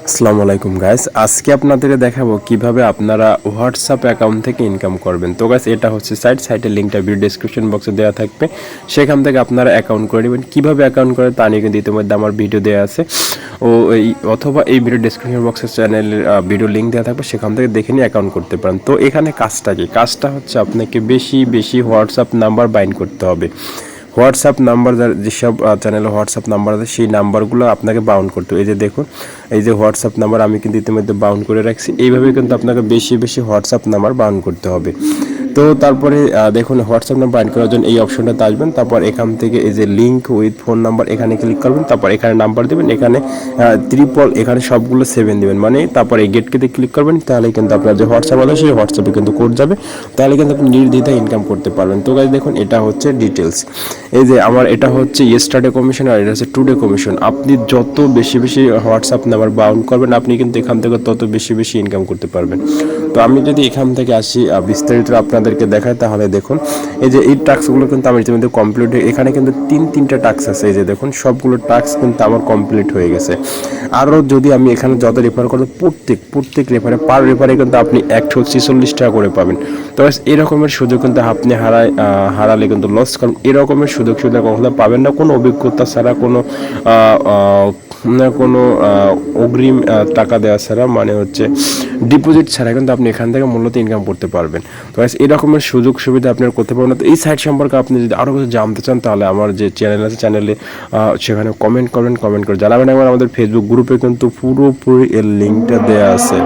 আসসালামু আলাইকুম গাইস, আজকে আপনাদের দেখাবো কিভাবে আপনারা হোয়াটসঅ্যাপ অ্যাকাউন্ট থেকে ইনকাম করবেন। তো গাইস, এটা হচ্ছে সাইটের লিঙ্কটা ভিডিও ডেসক্রিপশন বক্সে দেওয়া থাকবে, সেখান থেকে আপনারা অ্যাকাউন্ট করে নেবেন। কিভাবে অ্যাকাউন্ট করে তা নিয়ে কিন্তু ইতিমধ্যে আমার ভিডিও দেওয়া আছে, অথবা এই ভিডিও ডেসক্রিপশন বক্সের চ্যানেলের ভিডিও লিঙ্ক দেওয়া থাকবে, সেখান থেকে দেখে নিয়ে অ্যাকাউন্ট করতে পারেন। তো এখানে কাজটা কি? কাজটা হচ্ছে আপনাকে বেশি হোয়াটসঅ্যাপ নাম্বার বাইন্ড করতে হবে। হোয়াটসঅ্যাপ নাম্বার যেসব চ্যানেলে হোয়াটসঅ্যাপ নাম্বার আছে সেই নাম্বারগুলো আপনাকে বাউন্ড করতে হবে। এই যে দেখুন, এই যে হোয়াটসঅ্যাপ নাম্বার আমি কিন্তু ইতিমধ্যে বাউন্ড করে রাখছি। এইভাবে কিন্তু আপনাকে বেশি হোয়াটসঅ্যাপ নাম্বার বাউন্ড করতে হবে। তো তারপরে দেখুন, হোয়াটসঅ্যাপ নাম্বার বাইন্ড করার জন্য এই অপশনটাতে আসবেন। তারপর এখান থেকে এই যে লিঙ্ক উইথ ফোন নাম্বার এখানে ক্লিক করবেন। তারপর এখানে নাম্বার দেবেন, এখানে এখানে সবগুলো 7 দেবেন, মানে তারপর এই গেটকেতে ক্লিক করবেন। তাহলে কিন্তু আপনার যে হোয়াটসঅ্যাপ আছে সেই হোয়াটসঅ্যাপে কিন্তু কোড যাবে। তাহলে কিন্তু আপনি নির্দ্বিধায় ইনকাম করতে পারবেন। তো গাইস দেখুন, এটা হচ্ছে ডিটেলস। এই যে আমার এটা হচ্ছে ইয়েস্টারডে কমিশন আর এটা হচ্ছে টুডে কমিশন। আপনি যত বেশি হোয়াটসঅ্যাপ নাম্বার বাউন্ড করবেন, আপনি কিন্তু এখান থেকে তত বেশি ইনকাম করতে পারবেন। তো আমি যদি এখান থেকে আসি বিস্তারিত আপনাদেরকে দেখাই, তাহলে দেখুন এই যে এই টাস্কগুলো কিন্তু আমার ইতিমধ্যে কমপ্লিট। এখানে কিন্তু তিনটা টাস্ক আছে। এই যে দেখুন, সবগুলো টাস্ক কিন্তু আমার কমপ্লিট হয়ে গেছে। আরও যদি আমি এখানে যত রেফার করবো, প্রত্যেক রেফারে পার রেফারে কিন্তু আপনি 146 টাকা করে পাবেন। তো এরকমের সুযোগ কিন্তু আপনি হারালে কিন্তু লস, কারণ এরকমের সুযোগ সুবিধা কখনো পাবেন না কোনো অভিজ্ঞতা ছাড়া, কোনো অগ্রিম টাকা দেওয়া ছাড়া, মানে হচ্ছে ডিপোজিট ছাড়া কিন্তু আপনি এখান থেকে মূলত ইনকাম করতে পারবেন। তো এরকমের সুযোগ সুবিধা আপনার করতে পারবেন না। তো এই সাইট সম্পর্কে আপনি যদি আরও কিছু জানতে চান, তাহলে আমার যে চ্যানেল আছে চ্যানেলে সেখানে কমেন্ট করে জানাবেন। একবার আমাদের ফেসবুক গ্রুপে কিন্তু পুরোপুরি এর লিঙ্কটা দেওয়া আছে।